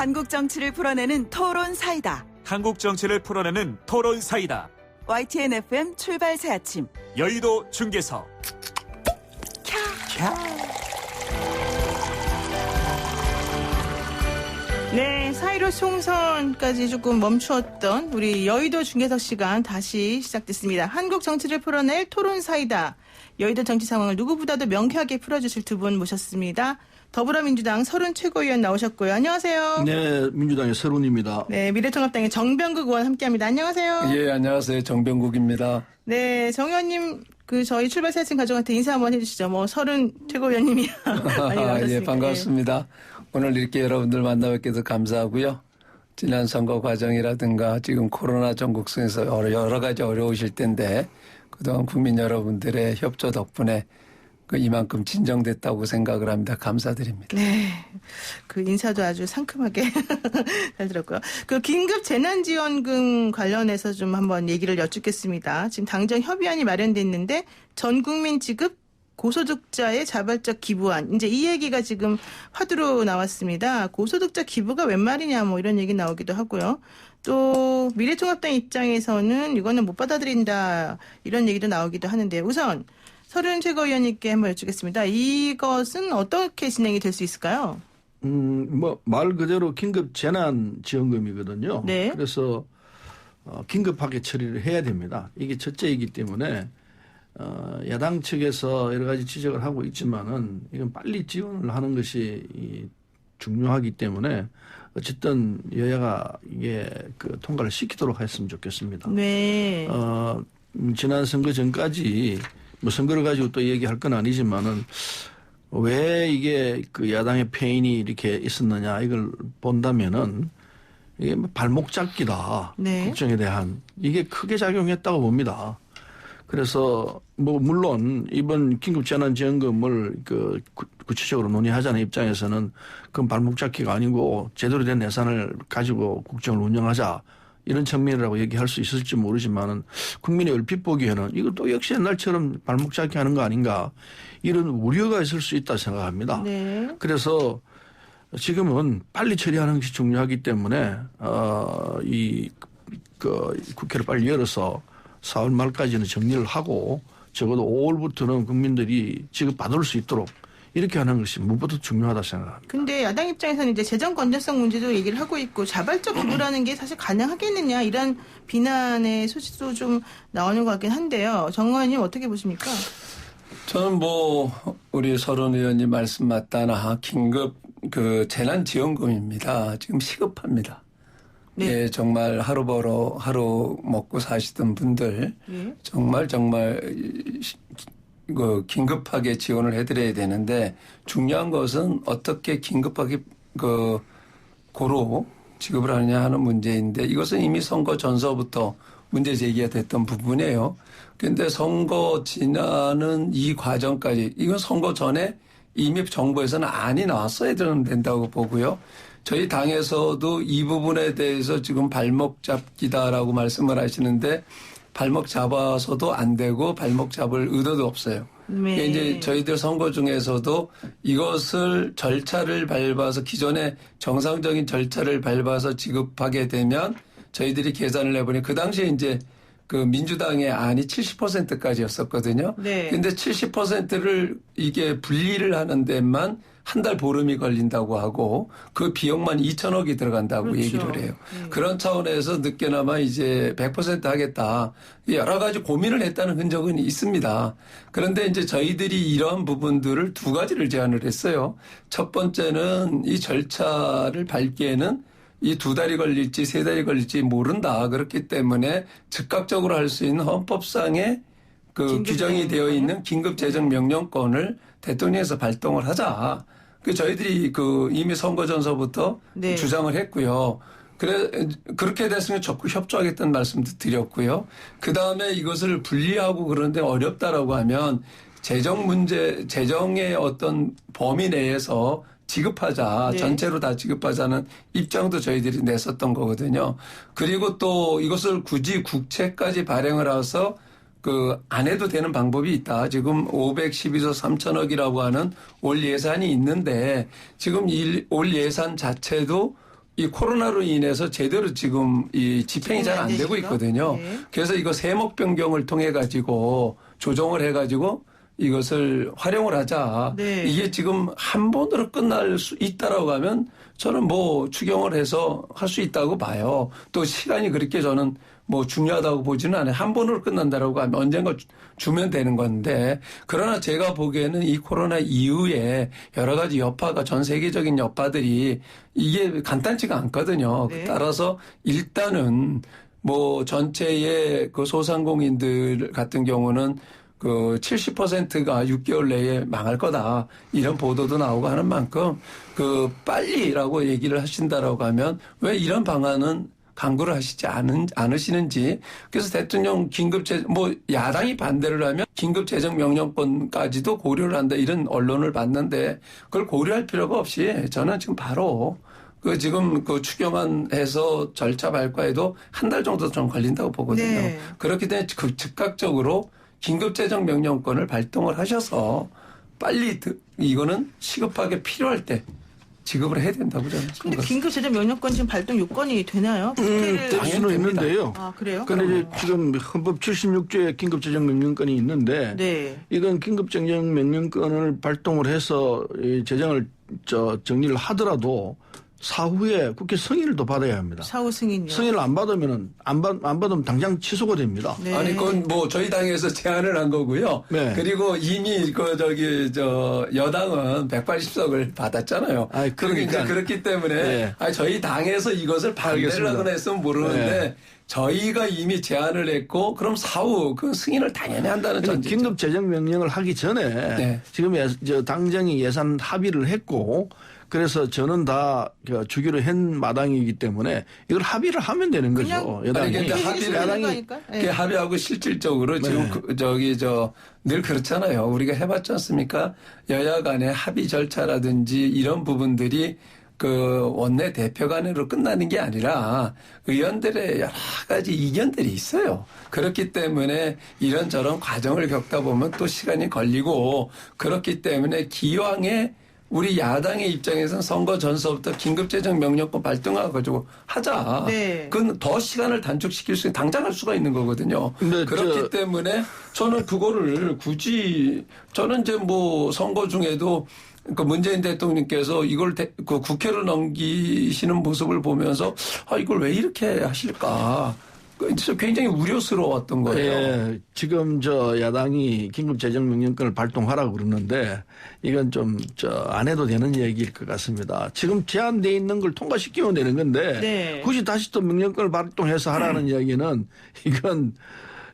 한국 정치를 풀어내는 토론 사이다. 한국 정치를 풀어내는 토론 사이다. YTN FM 출발 새 아침. 여의도 중계석. 네, 4.15 총선까지 조금 멈추었던 우리 여의도 중계석 시간 다시 시작됐습니다. 한국 정치를 풀어낼 토론 사이다. 여의도 정치 상황을 누구보다도 명쾌하게 풀어주실 두 분 모셨습니다. 더불어민주당 서른 최고위원 나오셨고요. 안녕하세요. 네, 민주당의 서른입니다. 네, 미래통합당의 정병국 의원 함께합니다. 안녕하세요. 예, 안녕하세요. 정병국입니다. 네, 정 의원님, 저희 출발 새 아침 가족한테 인사 한번 해주시죠. 서른 최고위원님이야. 예, 반갑습니다. 오늘 이렇게 여러분들 만나뵙게 해서 감사하고요. 지난 선거 과정이라든가 지금 코로나 전국성에서 여러 가지 어려우실 텐데 그동안 국민 여러분들의 협조 덕분에 이만큼 진정됐다고 생각을 합니다. 감사드립니다. 네. 인사도 아주 상큼하게 잘 들었고요. 긴급 재난지원금 관련해서 좀 한번 얘기를 여쭙겠습니다. 지금 당정 협의안이 마련돼 있는데 전 국민 지급 고소득자의 자발적 기부안. 이제 이 얘기가 지금 화두로 나왔습니다. 고소득자 기부가 웬 말이냐 이런 얘기 나오기도 하고요. 또 미래통합당 입장에서는 이거는 못 받아들인다 이런 얘기도 나오기도 하는데 우선 서른 최고위원님께 한번 여쭙겠습니다. 이것은 어떻게 진행이 될 수 있을까요? 말 그대로 긴급 재난지원금이거든요. 네. 그래서 긴급하게 처리를 해야 됩니다. 이게 첫째이기 때문에 야당 측에서 여러 가지 지적을 하고 있지만은 이건 빨리 지원을 하는 것이 중요하기 때문에 어쨌든 여야가 이게 통과를 시키도록 했으면 좋겠습니다. 네. 지난 선거 전까지 선거를 가지고 또 얘기할 건 아니지만은 왜 이게 야당의 패인이 이렇게 있었느냐 이걸 본다면은 이게 발목 잡기다. 네. 국정에 대한 이게 크게 작용했다고 봅니다. 그래서 물론 이번 긴급재난지원금을 구체적으로 논의하자는 입장에서는 그건 발목 잡기가 아니고 제대로 된 예산을 가지고 국정을 운영하자 이런 측면이라고 얘기할 수 있을지 모르지만은 국민이 얼핏 보기에는 이것도 역시 옛날처럼 발목 잡기 하는 거 아닌가 이런 우려가 있을 수 있다 생각합니다. 네. 그래서 지금은 빨리 처리하는 것이 중요하기 때문에 국회를 빨리 열어서 4월 말까지는 정리를 하고 적어도 5월부터는 국민들이 지급받을 수 있도록 이렇게 하는 것이 무엇보다 중요하다 생각합니다. 근데 야당 입장에서는 이제 재정 건전성 문제도 얘기를 하고 있고 자발적 기부라는 게 사실 가능하겠느냐 이런 비난의 소식도 좀 나오는 것 같긴 한데요. 정 의원님 어떻게 보십니까? 저는 우리 서른 의원님 말씀 맞다나 긴급 재난지원금입니다. 지금 시급합니다. 네. 예, 정말 하루 벌어 하루 먹고 사시던 분들 네. 정말 긴급하게 지원을 해드려야 되는데 중요한 것은 어떻게 긴급하게 고로 지급을 하느냐 하는 문제인데 이것은 이미 선거 전서부터 문제 제기가 됐던 부분이에요. 그런데 선거 지나는 이 과정까지 이건 선거 전에 이미 정부에서는 안이 나왔어야 된다고 보고요. 저희 당에서도 이 부분에 대해서 지금 발목 잡기다라고 말씀을 하시는데 발목 잡아서도 안 되고 발목 잡을 의도도 없어요. 네. 이제 저희들 선거 중에서도 이것을 절차를 밟아서 기존의 정상적인 절차를 밟아서 지급하게 되면 저희들이 계산을 해보니 그 당시에 이제 민주당의 안이 70%까지였었거든요. 네. 근데 70%를 이게 분리를 하는 데만 한 달 보름이 걸린다고 하고 그 비용만 2천억이 들어간다고 그렇죠. 얘기를 해요. 그런 차원에서 늦게나마 이제 100% 하겠다. 여러 가지 고민을 했다는 흔적은 있습니다. 그런데 이제 저희들이 이러한 부분들을 두 가지를 제안을 했어요. 첫 번째는 이 절차를 밟기에는 이 2달이 걸릴지 3달이 걸릴지 모른다. 그렇기 때문에 즉각적으로 할 수 있는 헌법상의 규정이 되어 있는 긴급재정명령권을 대통령에서 발동을 하자. 저희들이 이미 선거 전서부터 네. 주장을 했고요. 그렇게 됐으면 적극 협조하겠다는 말씀도 드렸고요. 그 다음에 이것을 분리하고 그런데 어렵다라고 하면 재정의 어떤 범위 내에서 지급하자. 네. 전체로 다 지급하자는 입장도 저희들이 냈었던 거거든요. 그리고 또 이것을 굳이 국채까지 발행을 해서 안 해도 되는 방법이 있다. 지금 512조 3천억이라고 하는 올 예산이 있는데 지금 올 예산 자체도 이 코로나로 인해서 제대로 지금 이 집행이 잘 안 되고 있거든요. 네. 그래서 이거 세목 변경을 통해 가지고 조정을 해 가지고 이것을 활용을 하자. 네. 이게 지금 한 번으로 끝날 수 있다라고 하면 저는 뭐 추경을 해서 할 수 있다고 봐요. 또 시간이 그렇게 저는 뭐 중요하다고 보지는 않아요. 한 번으로 끝난다라고 하면 언젠가 주면 되는 건데, 그러나 제가 보기에는 이 코로나 이후에 여러 가지 여파가, 전 세계적인 여파들이 이게 간단치가 않거든요. 네. 따라서 일단은 뭐 전체의 그 소상공인들 같은 경우는 그 70%가 6개월 내에 망할 거다, 이런 보도도 나오고 하는 만큼 그 빨리라고 얘기를 하신다라고 하면 왜 이런 방안은 강구를 하시지 않으시는지. 그래서 대통령 뭐 야당이 반대를 하면 긴급재정명령권까지도 고려를 한다, 이런 언론을 봤는데 그걸 고려할 필요가 없이 저는 지금 바로 그 지금 그 추경안해서 절차 발과에도 한 달 정도 좀 걸린다고 보거든요. 네. 그렇기 때문에 즉각적으로 긴급재정명령권을 발동을 하셔서 빨리 이거는 시급하게 필요할 때 지급을 해야 된다고 저는 근데 생각합니다. 긴급재정명령권 지금 발동 요건이 되나요? 당연히 있는데요. 아, 그래요? 그런데 지금 헌법 76조에 긴급재정명령권이 있는데 네. 이건 긴급재정명령권을 발동을 해서 이 재정을 정리를 하더라도 사후에 국회 승인을 또 받아야 합니다. 사후 승인요. 승인을 안 받으면 안 받으면 당장 취소가 됩니다. 네. 아니, 그건 뭐 저희 당에서 제안을 한 거고요. 네. 그리고 이미 여당은 180석을 받았잖아요. 아이, 그러니까. 그렇기 때문에 네. 저희 당에서 이것을 반대를 알겠습니다. 하거나 했으면 모르는데 네. 저희가 이미 제안을 했고 그럼 사후 그 승인을 당연히 한다는 전제. 긴급 재정 명령을 하기 전에 네. 지금 당정이 예산 합의를 했고, 그래서 저는 다 주기로 한 마당이기 때문에 이걸 합의를 하면 되는 거죠. 여당이. 근데 야당이 네. 합의하고 실질적으로 지금 네. 늘 그렇잖아요. 우리가 해봤지 않습니까? 여야 간의 합의 절차라든지 이런 부분들이 그 원내 대표 간으로 끝나는 게 아니라 의원들의 여러 가지 이견들이 있어요. 그렇기 때문에 이런저런 과정을 겪다 보면 또 시간이 걸리고, 그렇기 때문에 기왕에 우리 야당의 입장에서는 선거 전서부터 긴급재정명령권 발동해가지고 하자. 네. 그건 더 시간을 단축시킬 수, 당장 할 수가 있는 거거든요. 근데 그렇기 때문에 저는 그거를 굳이, 저는 이제 뭐 선거 중에도 그 문재인 대통령께서 이걸 그 국회로 넘기시는 모습을 보면서 이걸 왜 이렇게 하실까? 굉장히 우려스러웠던 거예요. 예, 지금 야당이 긴급재정명령권을 발동하라고 그러는데 이건 좀 안 해도 되는 얘기일 것 같습니다. 지금 제한돼 있는 걸 통과시키면 되는 건데 네. 굳이 다시 또 명령권을 발동해서 하라는 이야기는 이건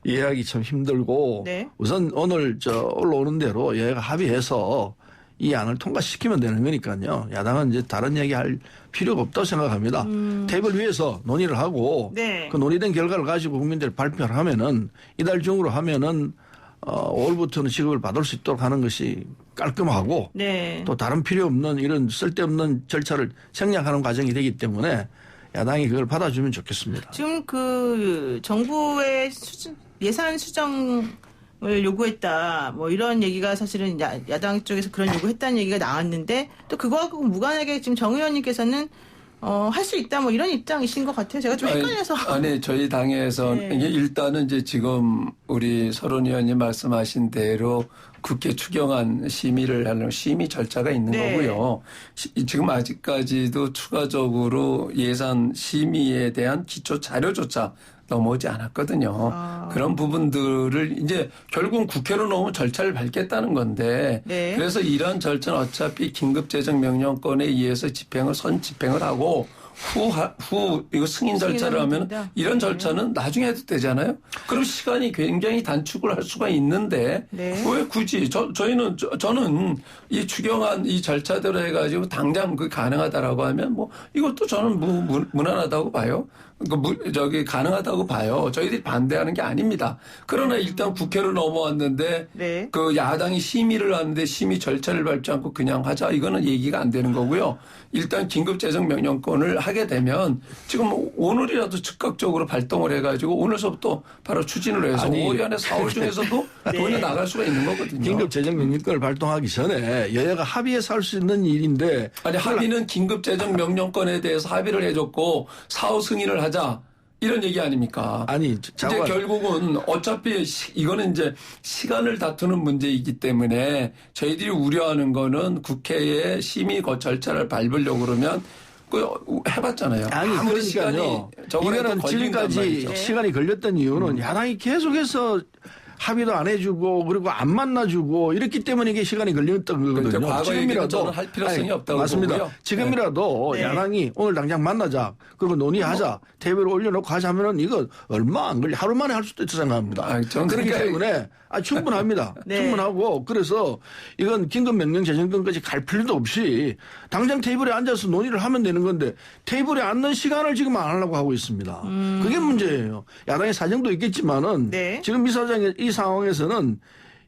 이해하기 참 힘들고, 네. 우선 오늘 올라오는 대로 여야가 합의해서 이 안을 통과시키면 되는 거니까요. 야당은 이제 다른 얘기할 필요가 없다고 생각합니다. 테이블 위에서 논의를 하고 네. 그 논의된 결과를 가지고 국민들 발표를 하면은 이달 중으로 하면은 5월부터는 지급을 받을 수 있도록 하는 것이 깔끔하고, 네. 또 다른 필요 없는 이런 쓸데없는 절차를 생략하는 과정이 되기 때문에 야당이 그걸 받아주면 좋겠습니다. 지금 그 정부의 예산 수정을 요구했다, 뭐 이런 얘기가 사실은 야당 쪽에서 그런 요구했다는 얘기가 나왔는데, 또 그거하고 무관하게 지금 정 의원님께서는 할 수 있다, 뭐 이런 입장이신 것 같아요. 제가 좀 헷갈려서. 아니 저희 당에서 네. 이게 일단은 이제 지금 우리 서른 의원님 말씀하신 대로 국회 추경안 심의를 하는 심의 절차가 있는 네. 거고요. 지금 아직까지도 추가적으로 예산 심의에 대한 기초 자료조차 넘어오지 않았거든요. 그런 부분들을 이제 결국은 국회로 넘으면 절차를 밟겠다는 건데, 네. 그래서 이런 절차는 어차피 긴급재정명령권에 의해서 집행을 하고 후 이거 승인 절차를 하면 됩니다. 이런 절차는 나중에 해도 되잖아요. 그럼 시간이 굉장히 단축을 할 수가 있는데 네. 왜 굳이 저는 이 추경안 이 절차대로 해가지고 당장 그 가능하다라고 하면 뭐 이것도 저는 무난하다고 봐요. 저기 가능하다고 봐요. 저희들이 반대하는 게 아닙니다. 그러나 일단 국회로 넘어왔는데 네. 그 야당이 심의를 하는데 심의 절차를 밟지 않고 그냥 하자 이거는 얘기가 안 되는 거고요. 일단 긴급재정명령권을 하게 되면 지금 오늘이라도 즉각적으로 발동을 해가지고 오늘서부터 바로 추진을 해서 아니. 5월 안에 4월 중에서도 돈이 나갈 수가 있는 거거든요. 긴급재정명령권을 발동하기 전에 여야가 합의해서 할 수 있는 일인데 아니 합의는 긴급재정명령권에 대해서 합의를 해줬고 사후 승인을 하자 이런 얘기 아닙니까? 아니 이제 장관 결국은 어차피 이거는 이제 시간을 다투는 문제이기 때문에 저희들이 우려하는 거는 국회의 심의 절차를 밟으려고 그러면 그 해봤잖아요. 아니 아무리 그러니까요. 시간이 저번에도 이거는 걸린단 지금까지 말이죠. 시간이 걸렸던 이유는 야당이 계속해서 합의도 안 해주고 그리고 안 만나주고 이랬기 때문에 이게 시간이 걸렸던 거거든요. 그렇죠. 과거 얘기는 저는 할 필요성이 없다고 맞습니다. 보고요. 지금이라도 네. 야당이 오늘 당장 만나자 그리고 논의하자 테이블에 올려놓고 하자면은 이거 얼마 안 걸려 하루 만에 할 수도 있다 생각합니다. 저는 그렇기 그러니까 때문에 충분합니다. 네. 충분하고 그래서 이건 긴급명령 재정권까지 갈 필요도 없이 당장 테이블에 앉아서 논의를 하면 되는 건데 테이블에 앉는 시간을 지금 안 하려고 하고 있습니다. 그게 문제예요. 야당의 사정도 있겠지만은 네. 지금 이 상황에서는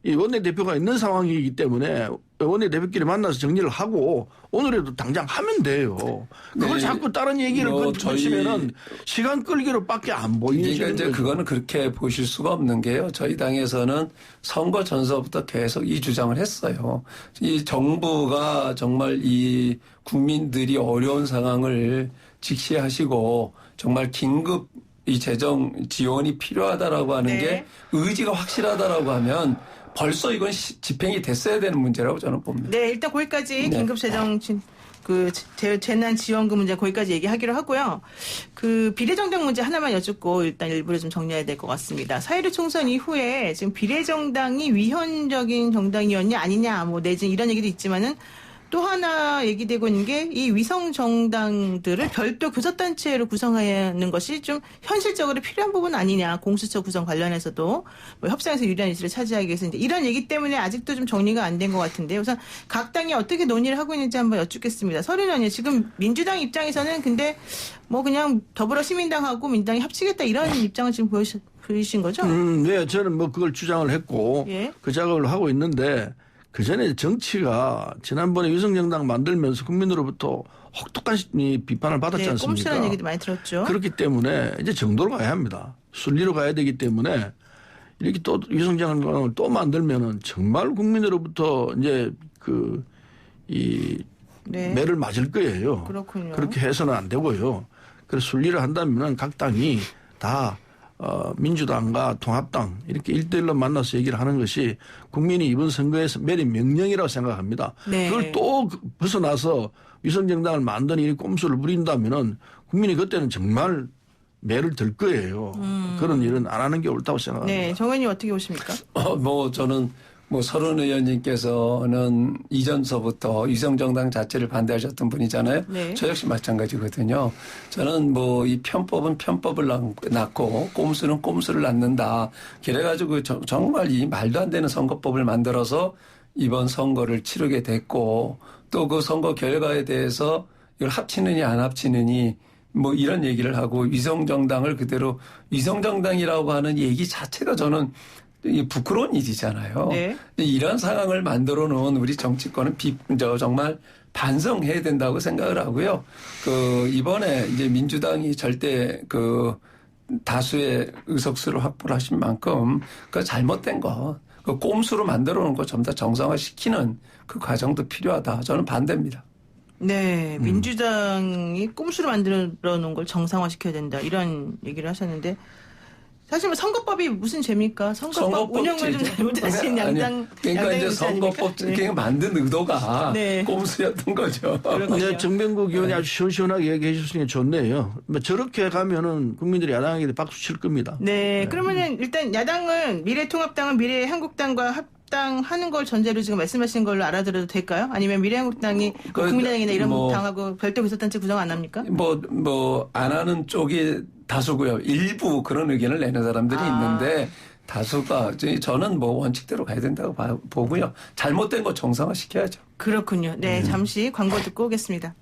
이 원내대표가 있는 상황이기 때문에 원내대표끼리 만나서 정리를 하고 오늘에도 당장 하면 돼요. 그걸 네. 자꾸 다른 얘기를 건드리시면은 시간 끌기로밖에 안 보이는 그러니까 이제 거죠. 그거는 그렇게 보실 수가 없는 게요. 저희 당에서는 선거 전서부터 계속 이 주장을 했어요. 이 정부가 정말 이 국민들이 어려운 상황을 직시하시고 정말 긴급 이 재정 지원이 필요하다라고 하는 네. 게 의지가 확실하다라고 하면 벌써 이건 집행이 됐어야 되는 문제라고 저는 봅니다. 네, 일단 거기까지 네. 긴급재정 재난지원금 문제 거기까지 얘기하기로 하고요. 그 비례정당 문제 하나만 여쭙고 일단 일부를 좀 정리해야 될 것 같습니다. 4.16 총선 이후에 지금 비례정당이 위헌적인 정당이었냐 아니냐 뭐 내진 이런 얘기도 있지만은 또 하나 얘기되고 있는 게 이 위성 정당들을 별도 교섭단체로 구성하는 것이 좀 현실적으로 필요한 부분 아니냐. 공수처 구성 관련해서도 뭐 협상에서 유리한 위치를 차지하기 위해서 이제 이런 얘기 때문에 아직도 좀 정리가 안 된 것 같은데 우선 각 당이 어떻게 논의를 하고 있는지 한번 여쭙겠습니다. 서른 의원님 지금 민주당 입장에서는 근데 뭐 그냥 더불어시민당하고 민주당이 합치겠다 이런 입장을 지금 보이신 거죠? 네, 저는 뭐 그걸 주장을 했고 예. 그 작업을 하고 있는데 그 전에 정치가 지난번에 위성정당 만들면서 국민으로부터 혹독한 비판을 받았지 네, 않습니까? 꼼수라는 얘기도 많이 들었죠. 그렇기 때문에 이제 정도로 가야 합니다. 순리로 가야 되기 때문에 이렇게 또 위성정당을 또 만들면은 정말 국민으로부터 이제 네. 매를 맞을 거예요. 그렇군요. 그렇게 해서는 안 되고요. 그래서 순리를 한다면은 각 당이 다 민주당과 통합당 이렇게 1대1로 만나서 얘기를 하는 것이 국민이 이번 선거에서 내린 명령이라고 생각합니다. 네. 그걸 또 벗어나서 위성정당을 만드는 이 꼼수를 부린다면은 국민이 그때는 정말 매를 들 거예요. 그런 일은 안 하는 게 옳다고 생각합니다. 네, 정 의원님 어떻게 보십니까? 저는 서른 의원님께서는 이전서부터 위성정당 자체를 반대하셨던 분이잖아요. 네. 저 역시 마찬가지거든요. 저는 이 편법은 편법을 낳고 꼼수는 꼼수를 낳는다. 그래가지고 정말 이 말도 안 되는 선거법을 만들어서 이번 선거를 치르게 됐고 또 그 선거 결과에 대해서 이걸 합치느니 안 합치느니 이런 얘기를 하고 위성정당을 그대로 위성정당이라고 하는 얘기 자체가 저는 부끄러운 일이잖아요. 네. 이런 상황을 만들어 놓은 우리 정치권은 정말 반성해야 된다고 생각을 하고요. 이번에 이제 민주당이 절대 다수의 의석수를 확보를 하신 만큼 그 잘못된 거, 꼼수로 만들어 놓은 거 전부 다 정상화시키는 그 과정도 필요하다. 저는 반대입니다. 네, 민주당이 꼼수로 만들어 놓은 걸 정상화시켜야 된다. 이런 얘기를 하셨는데 사실 선거법이 무슨 죄입니까? 선거법 운영을 좀 잘못하신 양당. 그러니까 이제 선거법 그냥 만든 의도가 네. 꼼수였던 거죠. 네, 정병국 의원이 아주 시원시원하게 얘기해 주시는 게 좋네요. 저렇게 가면은 국민들이 야당에게 박수 칠 겁니다. 네, 그러면은 일단 야당은 미래통합당은 미래한국당과 합당하는 걸 전제로 지금 말씀하신 걸로 알아들어도 될까요? 아니면 미래한국당이 국민의당이나 이런 당하고 별도 교섭단체 구성 안 합니까? 안 하는 쪽이 다수고요. 일부 그런 의견을 내는 사람들이 있는데 다수가 저는 원칙대로 가야 된다고 보고요. 잘못된 거 정상화 시켜야죠. 그렇군요. 네, 잠시 광고 듣고 오겠습니다.